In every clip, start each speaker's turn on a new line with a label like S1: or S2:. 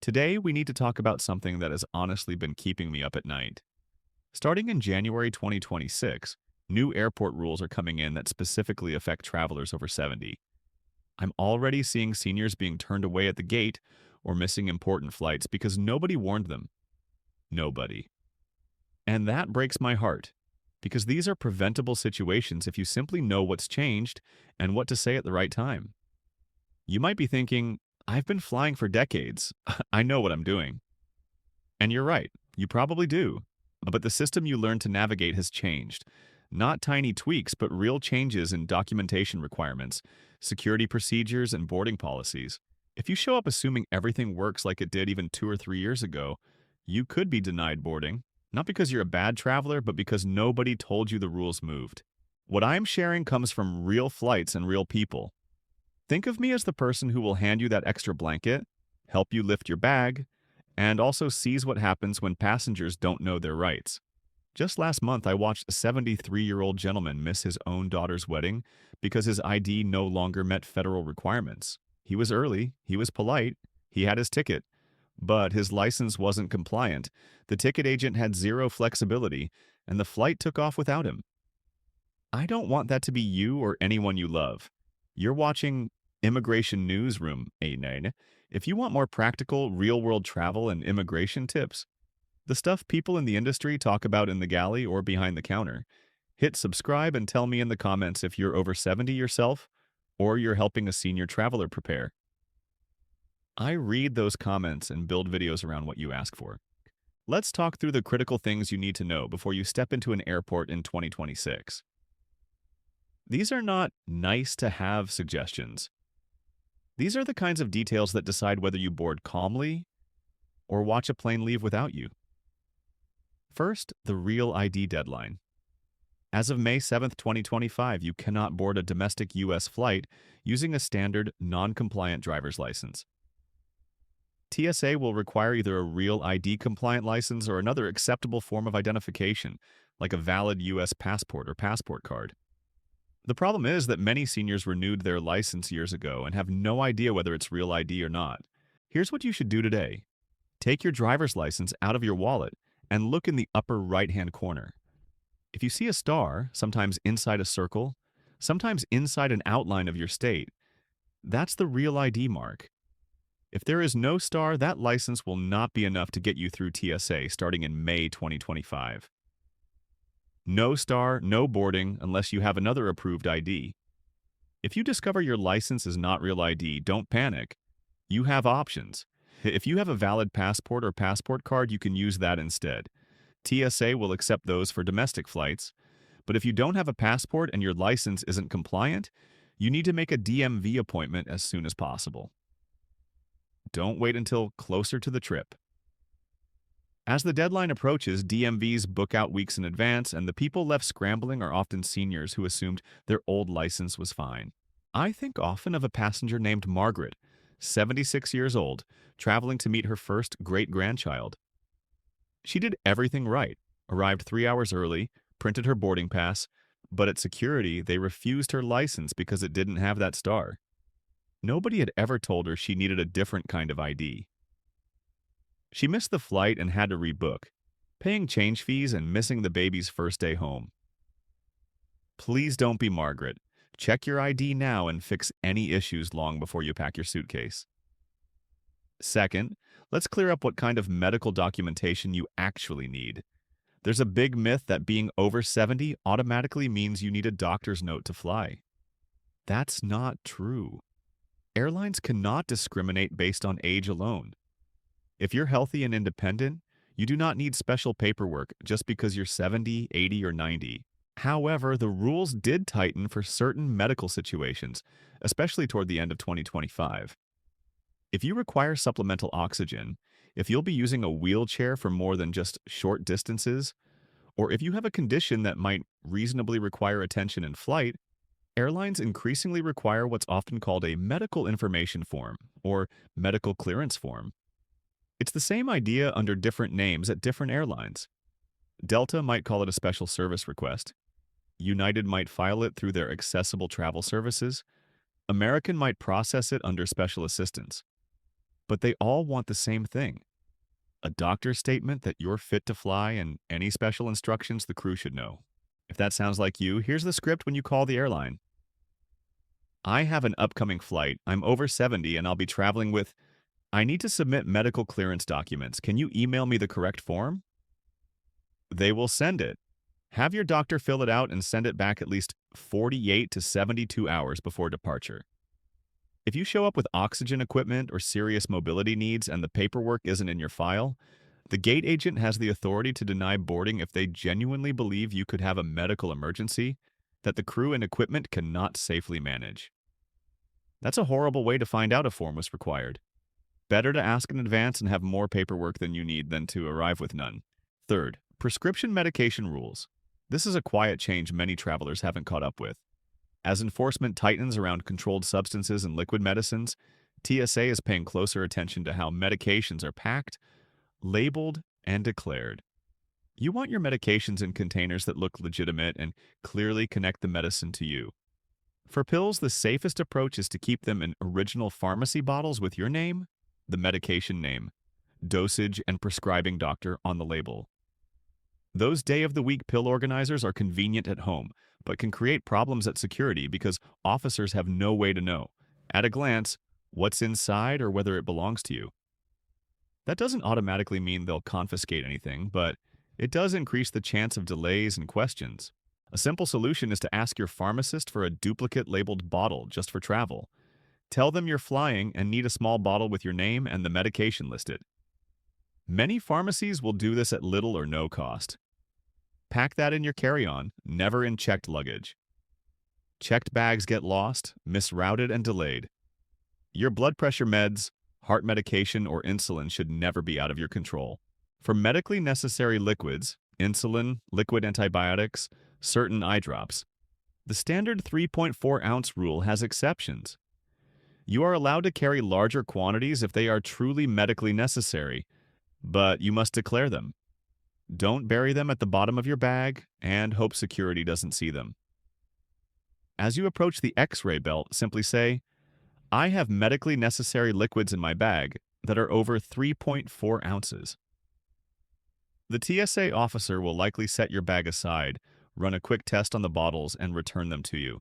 S1: Today, we need to talk about something that has honestly been keeping me up at night. Starting in January 2026, new airport rules are coming in that specifically affect travelers over 70. I'm already seeing seniors being turned away at the gate or missing important flights because nobody warned them. Nobody. And that breaks my heart because these are preventable situations if you simply know what's changed and what to say at the right time. You might be thinking, I've been flying for decades. I know what I'm doing. And you're right, you probably do. But the system you learned to navigate has changed. Not tiny tweaks, but real changes in documentation requirements, security procedures, and boarding policies. If you show up assuming everything works like it did even 2 or 3 years ago, you could be denied boarding, not because you're a bad traveler, but because nobody told you the rules moved. What I'm sharing comes from real flights and real people. Think of me as the person who will hand you that extra blanket, help you lift your bag, and also sees what happens when passengers don't know their rights. Just last month, I watched a 73-year-old gentleman miss his own daughter's wedding because his ID no longer met federal requirements. He was early, he was polite, he had his ticket, but his license wasn't compliant. The ticket agent had zero flexibility, and the flight took off without him. I don't want that to be you or anyone you love. You're watching Immigration Newsroom 89. If you want more practical, real-world travel and immigration tips, the stuff people in the industry talk about in the galley or behind the counter, hit subscribe and tell me in the comments if you're over 70 yourself or you're helping a senior traveler prepare. I read those comments and build videos around what you ask for. Let's talk through the critical things you need to know before you step into an airport in 2026. These are not nice-to-have suggestions. These are the kinds of details that decide whether you board calmly or watch a plane leave without you. First, the real ID deadline. As of May 7th, 2025, you cannot board a domestic U.S. flight using a standard, non-compliant driver's license. TSA will require either a real ID-compliant license or another acceptable form of identification, like a valid U.S. passport or passport card. The problem is that many seniors renewed their license years ago and have no idea whether it's real ID or not. Here's what you should do today. Take your driver's license out of your wallet and look in the upper right-hand corner. If you see a star, sometimes inside a circle, sometimes inside an outline of your state, that's the real ID mark. If there is no star, that license will not be enough to get you through TSA starting in May 2025. No star, no boarding unless you have another approved ID. If you discover your license is not real ID, don't panic. You have options. If you have a valid passport or passport card, you can use that instead. TSA will accept those for domestic flights, but if you don't have a passport and your license isn't compliant, you need to make a DMV appointment as soon as possible. Don't wait until closer to the trip. As the deadline approaches, DMVs book out weeks in advance, and the people left scrambling are often seniors who assumed their old license was fine. I think often of a passenger named Margaret, 76 years old, traveling to meet her first great-grandchild. She did everything right, arrived 3 hours early, printed her boarding pass, but at security they refused her license because it didn't have that star. Nobody had ever told her she needed a different kind of ID. She missed the flight and had to rebook, paying change fees and missing the baby's first day home. Please don't be Margaret. Check your ID now and fix any issues long before you pack your suitcase. Second, let's clear up what kind of medical documentation you actually need. There's a big myth that being over 70 automatically means you need a doctor's note to fly. That's not true. Airlines cannot discriminate based on age alone. If you're healthy and independent, you do not need special paperwork just because you're 70, 80, or 90. However, the rules did tighten for certain medical situations, especially toward the end of 2025. If you require supplemental oxygen, if you'll be using a wheelchair for more than just short distances, or if you have a condition that might reasonably require attention in flight, airlines increasingly require what's often called a medical information form or medical clearance form. It's the same idea under different names at different airlines. Delta might call it a special service request. United might file it through their accessible travel services. American might process it under special assistance. but they all want the same thing: a doctor's statement that you're fit to fly and any special instructions the crew should know. If that sounds like you, here's the script when you call the airline. I have an upcoming flight. I'm over 70 and I'll be traveling with. I need to submit medical clearance documents. Can you email me the correct form? They will send it. Have your doctor fill it out and send it back at least 48 to 72 hours before departure. If you show up with oxygen equipment or serious mobility needs and the paperwork isn't in your file, the gate agent has the authority to deny boarding if they genuinely believe you could have a medical emergency that the crew and equipment cannot safely manage. That's a horrible way to find out a form was required. Better to ask in advance and have more paperwork than you need than to arrive with none. Third, prescription medication rules. This is a quiet change many travelers haven't caught up with. As enforcement tightens around controlled substances and liquid medicines, TSA is paying closer attention to how medications are packed, labeled, and declared. You want your medications in containers that look legitimate and clearly connect the medicine to you. For pills, the safest approach is to keep them in original pharmacy bottles with your name, the medication name, dosage, and prescribing doctor on the label. Those day-of-the-week pill organizers are convenient at home, but can create problems at security because officers have no way to know, at a glance, what's inside or whether it belongs to you. That doesn't automatically mean they'll confiscate anything, but it does increase the chance of delays and questions. A simple solution is to ask your pharmacist for a duplicate labeled bottle just for travel. Tell them you're flying and need a small bottle with your name and the medication listed. Many pharmacies will do this at little or no cost. Pack that in your carry-on, never in checked luggage. Checked bags get lost, misrouted, and delayed. Your blood pressure meds, heart medication, or insulin should never be out of your control. For medically necessary liquids, insulin, liquid antibiotics, certain eye drops, the standard 3.4-ounce rule has exceptions. You are allowed to carry larger quantities if they are truly medically necessary, but you must declare them. Don't bury them at the bottom of your bag and hope security doesn't see them. As you approach the X-ray belt, simply say, I have medically necessary liquids in my bag that are over 3.4 ounces. The TSA officer will likely set your bag aside, run a quick test on the bottles, and return them to you.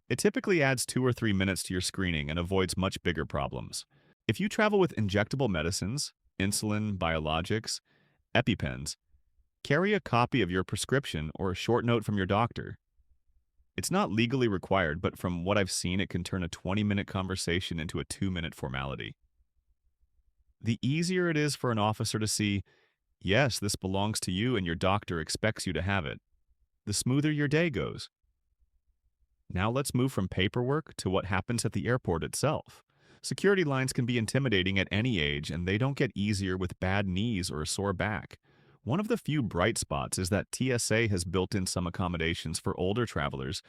S1: It typically adds 2 or 3 minutes to your screening and avoids much bigger problems. If you travel with injectable medicines, insulin, biologics, EpiPens, carry a copy of your prescription or a short note from your doctor. It's not legally required, but from what I've seen, it can turn a 20-minute conversation into a 2-minute formality. The easier it is for an officer to see, yes, this belongs to you and your doctor expects you to have it, the smoother your day goes. Now let's move from paperwork to what happens at the airport itself. Security lines can be intimidating at any age, and they don't get easier with bad knees or a sore back. One of the few bright spots is that TSA has built in some accommodations for older travelers,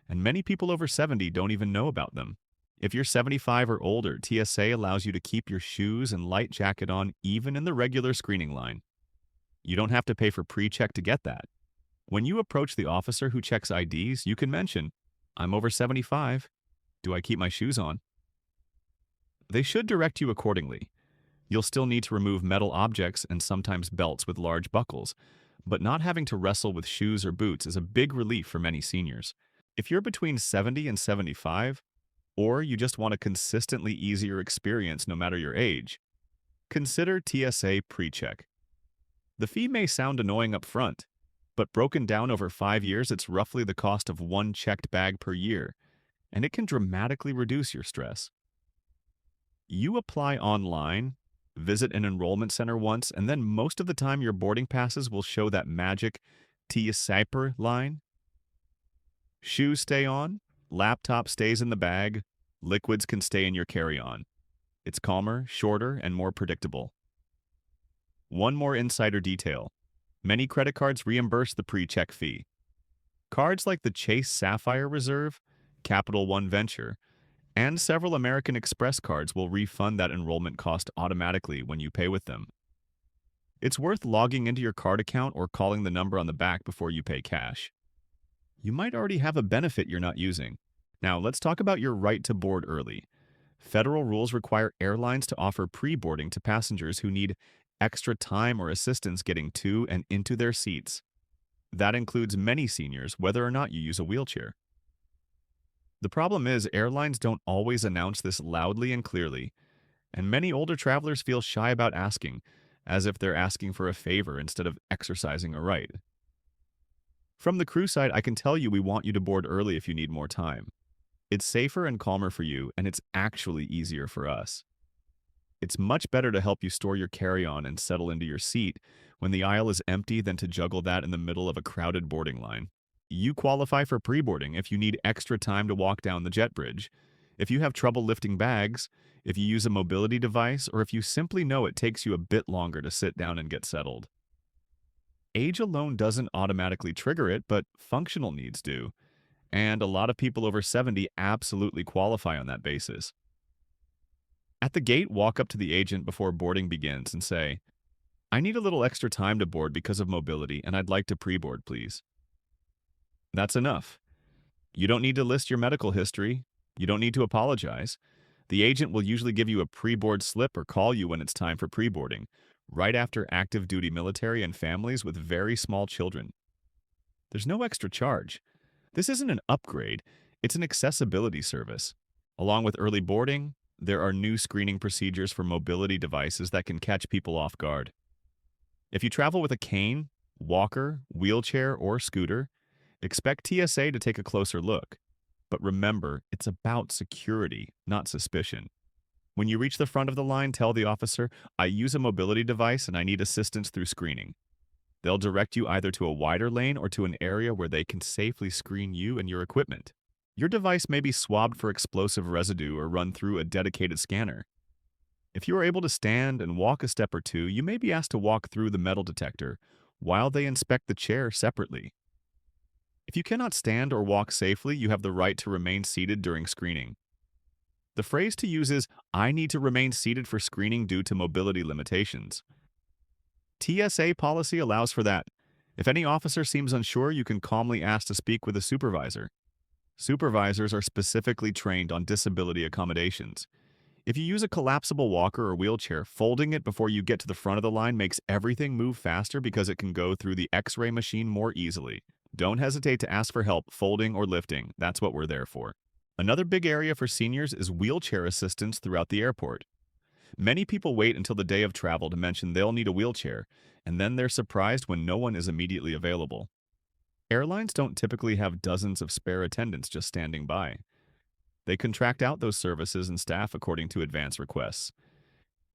S1: and many people over 70 don't even know about them. If you're 75 or older, TSA allows you to keep your shoes and light jacket on even in the regular screening line. You don't have to pay for pre-check to get that. When you approach the officer who checks IDs, you can mention, I'm over 75. Do I keep my shoes on? They should direct you accordingly. You'll still need to remove metal objects and sometimes belts with large buckles, but not having to wrestle with shoes or boots is a big relief for many seniors. If you're between 70 and 75, or you just want a consistently easier experience no matter your age, consider TSA PreCheck. The fee may sound annoying up front, but broken down over 5 years, it's roughly the cost of one checked bag per year, and it can dramatically reduce your stress. You apply online, visit an enrollment center once, and then most of the time your boarding passes will show that magic TSA line. Shoes stay on, laptop stays in the bag, liquids can stay in your carry-on. It's calmer, shorter, and more predictable. One more insider detail. Many credit cards reimburse the pre-check fee. Cards like the Chase Sapphire Reserve, Capital One Venture, and several American Express cards will refund that enrollment cost automatically when you pay with them. It's worth logging into your card account or calling the number on the back before you pay cash. You might already have a benefit you're not using. Now, let's talk about your right to board early. Federal rules require airlines to offer pre-boarding to passengers who need extra time or assistance getting to and into their seats. That includes many seniors, whether or not you use a wheelchair. The problem is, airlines don't always announce this loudly and clearly, and many older travelers feel shy about asking, as if they're asking for a favor instead of exercising a right. From the crew side, I can tell you we want you to board early if you need more time. It's safer and calmer for you, and it's actually easier for us. It's much better to help you store your carry-on and settle into your seat when the aisle is empty than to juggle that in the middle of a crowded boarding line. You qualify for pre-boarding if you need extra time to walk down the jet bridge, if you have trouble lifting bags, if you use a mobility device, or if you simply know it takes you a bit longer to sit down and get settled. Age alone doesn't automatically trigger it, but functional needs do, and a lot of people over 70 absolutely qualify on that basis. At the gate, walk up to the agent before boarding begins and say, "I need a little extra time to board because of mobility, and I'd like to pre-board, please." That's enough. You don't need to list your medical history. You don't need to apologize. The agent will usually give you a pre-board slip or call you when it's time for pre-boarding, right after active duty military and families with very small children. There's no extra charge. This isn't an upgrade, it's an accessibility service. Along with early boarding, there are new screening procedures for mobility devices that can catch people off guard. If you travel with a cane, walker, wheelchair, or scooter, expect TSA to take a closer look. But remember, it's about security, not suspicion. When you reach the front of the line, tell the officer, "I use a mobility device and I need assistance through screening." They'll direct you either to a wider lane or to an area where they can safely screen you and your equipment. Your device may be swabbed for explosive residue or run through a dedicated scanner. If you are able to stand and walk a step or two, you may be asked to walk through the metal detector while they inspect the chair separately. If you cannot stand or walk safely, you have the right to remain seated during screening. The phrase to use is, "I need to remain seated for screening due to mobility limitations." TSA policy allows for that. If any officer seems unsure, you can calmly ask to speak with a supervisor. Supervisors are specifically trained on disability accommodations. If you use a collapsible walker or wheelchair, folding it before you get to the front of the line makes everything move faster because it can go through the X-ray machine more easily. Don't hesitate to ask for help folding or lifting. That's what we're there for. Another big area for seniors is wheelchair assistance throughout the airport. Many people wait until the day of travel to mention they'll need a wheelchair, and then they're surprised when no one is immediately available. Airlines don't typically have dozens of spare attendants just standing by. They contract out those services and staff according to advance requests.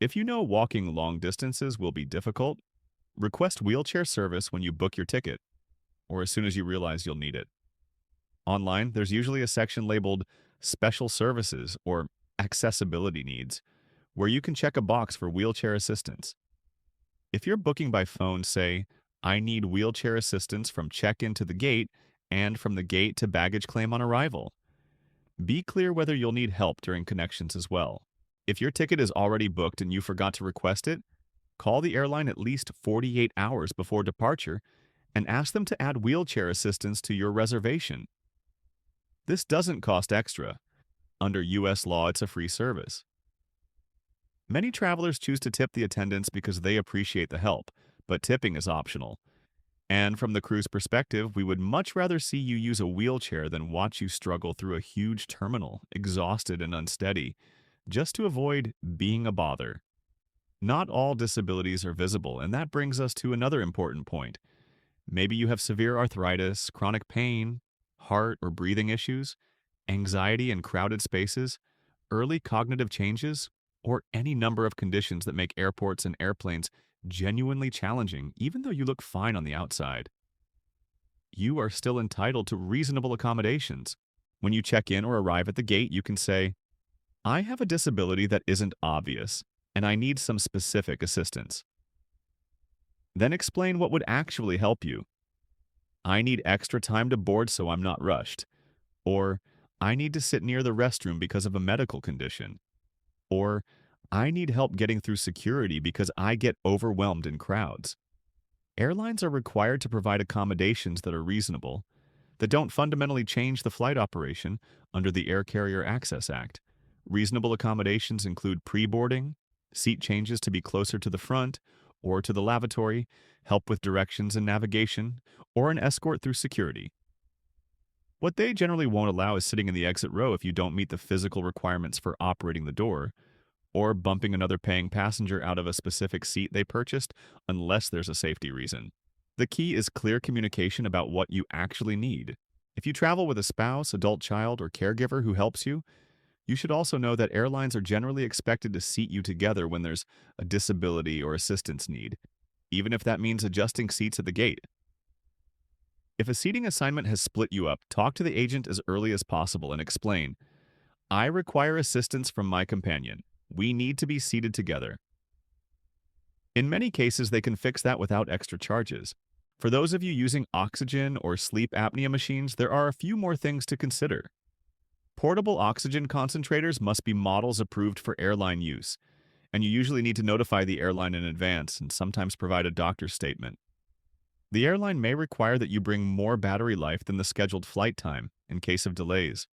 S1: If you know walking long distances will be difficult, request wheelchair service when you book your ticket, or as soon as you realize you'll need it. Online, there's usually a section labeled Special Services or Accessibility Needs, where you can check a box for wheelchair assistance. If you're booking by phone, say, "I need wheelchair assistance from check-in to the gate and from the gate to baggage claim on arrival." Be clear whether you'll need help during connections as well. If your ticket is already booked and you forgot to request it, call the airline at least 48 hours before departure and ask them to add wheelchair assistance to your reservation. This doesn't cost extra. Under U.S. law, it's a free service. Many travelers choose to tip the attendants because they appreciate the help, but tipping is optional. And from the crew's perspective, we would much rather see you use a wheelchair than watch you struggle through a huge terminal, exhausted and unsteady, just to avoid being a bother. Not all disabilities are visible, and that brings us to another important point. Maybe you have severe arthritis, chronic pain, heart or breathing issues, anxiety in crowded spaces, early cognitive changes, or any number of conditions that make airports and airplanes genuinely challenging, even though you look fine on the outside. You are still entitled to reasonable accommodations. When you check in or arrive at the gate, you can say, "I have a disability that isn't obvious, and I need some specific assistance." Then explain what would actually help you. "I need extra time to board so I'm not rushed." Or, "I need to sit near the restroom because of a medical condition." Or, "I need help getting through security because I get overwhelmed in crowds." Airlines are required to provide accommodations that are reasonable, that don't fundamentally change the flight operation under the Air Carrier Access Act. Reasonable accommodations include pre-boarding, seat changes to be closer to the front or to the lavatory, help with directions and navigation, or an escort through security. What they generally won't allow is sitting in the exit row if you don't meet the physical requirements for operating the door, or bumping another paying passenger out of a specific seat they purchased unless there's a safety reason. The key is clear communication about what you actually need. If you travel with a spouse, adult child, or caregiver who helps you, you should also know that airlines are generally expected to seat you together when there's a disability or assistance need, even if that means adjusting seats at the gate. If a seating assignment has split you up, talk to the agent as early as possible and explain, I require assistance from my companion. We need to be seated together. In many cases, they can fix that without extra charges. For those of you using oxygen or sleep apnea machines, there are a few more things to consider. Portable oxygen concentrators must be models approved for airline use, and you usually need to notify the airline in advance and sometimes provide a doctor's statement. The airline may require that you bring more battery life than the scheduled flight time in case of delays.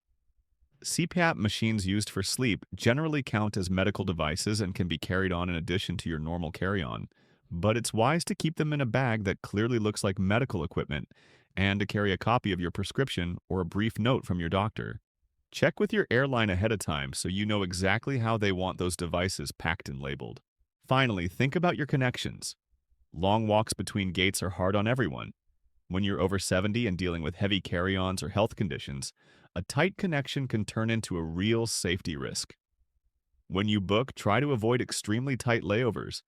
S1: CPAP machines used for sleep generally count as medical devices and can be carried on in addition to your normal carry-on, but it's wise to keep them in a bag that clearly looks like medical equipment and to carry a copy of your prescription or a brief note from your doctor. Check with your airline ahead of time so you know exactly how they want those devices packed and labeled. Finally, think about your connections. Long walks between gates are hard on everyone. When you're over 70 and dealing with heavy carry-ons or health conditions, a tight connection can turn into a real safety risk. When you book, try to avoid extremely tight layovers.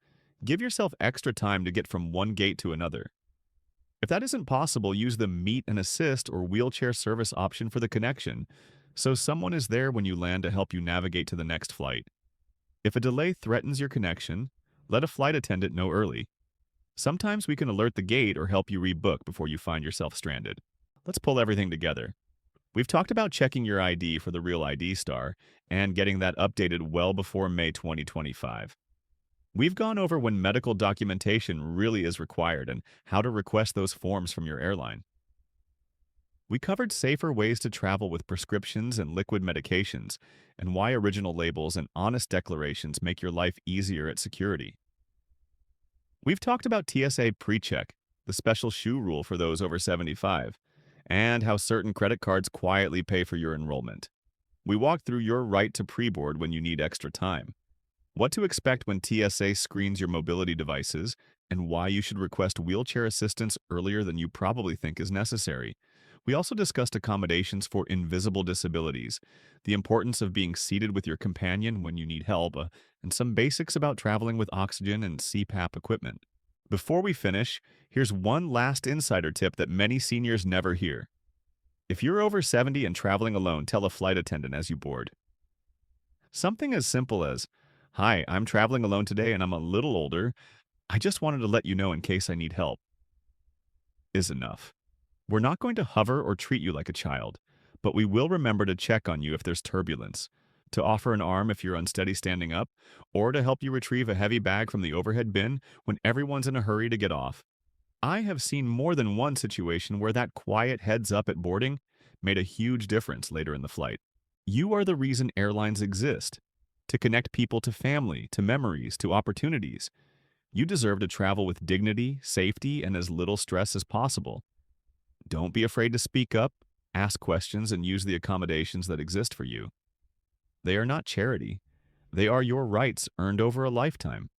S1: Give yourself extra time to get from one gate to another. If that isn't possible, use the meet and assist or wheelchair service option for the connection, so someone is there when you land to help you navigate to the next flight. If a delay threatens your connection, let a flight attendant know early. Sometimes we can alert the gate or help you rebook before you find yourself stranded. Let's pull everything together. We've talked about checking your ID for the Real ID Star and getting that updated well before May 2025. We've gone over when medical documentation really is required and how to request those forms from your airline. We covered safer ways to travel with prescriptions and liquid medications and why original labels and honest declarations make your life easier at security. We've talked about TSA PreCheck, the special shoe rule for those over 75, and how certain credit cards quietly pay for your enrollment. We walked through your right to pre-board when you need extra time, what to expect when TSA screens your mobility devices, and why you should request wheelchair assistance earlier than you probably think is necessary. We also discussed accommodations for invisible disabilities, the importance of being seated with your companion when you need help, and some basics about traveling with oxygen and CPAP equipment. Before we finish, here's one last insider tip that many seniors never hear. If you're over 70 and traveling alone, tell a flight attendant as you board. Something as simple as, "Hi, I'm traveling alone today and I'm a little older. I just wanted to let you know in case I need help," is enough. We're not going to hover or treat you like a child, but we will remember to check on you if there's turbulence, to offer an arm if you're unsteady standing up, or to help you retrieve a heavy bag from the overhead bin when everyone's in a hurry to get off. I have seen more than one situation where that quiet heads up at boarding made a huge difference later in the flight. You are the reason airlines exist, to connect people to family, to memories, to opportunities. You deserve to travel with dignity, safety, and as little stress as possible. Don't be afraid to speak up, ask questions, and use the accommodations that exist for you. They are not charity. They are your rights earned over a lifetime.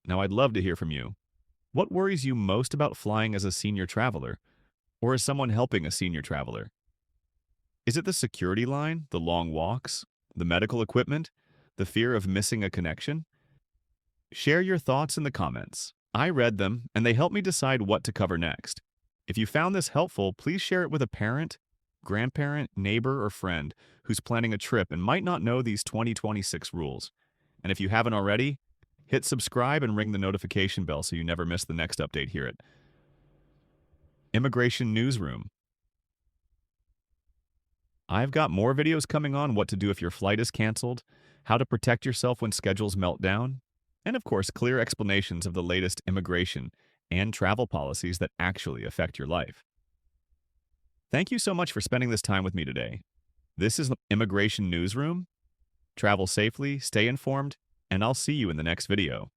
S1: Now, I'd love to hear from you. What worries you most about flying as a senior traveler, or as someone helping a senior traveler? Is it the security line, the long walks, the medical equipment, the fear of missing a connection? Share your thoughts in the comments. I read them, and they help me decide what to cover next. If you found this helpful, please share it with a parent, grandparent, neighbor, or friend who's planning a trip and might not know these 2026 rules. And if you haven't already, hit subscribe and ring the notification bell so you never miss the next update here at Immigration Newsroom. I've got more videos coming on what to do if your flight is canceled, how to protect yourself when schedules melt down, and of course, clear explanations of the latest immigration and travel policies that actually affect your life. Thank you so much for spending this time with me today. This is the Immigration Newsroom, Travel safely, stay informed, and I'll see you in the next video.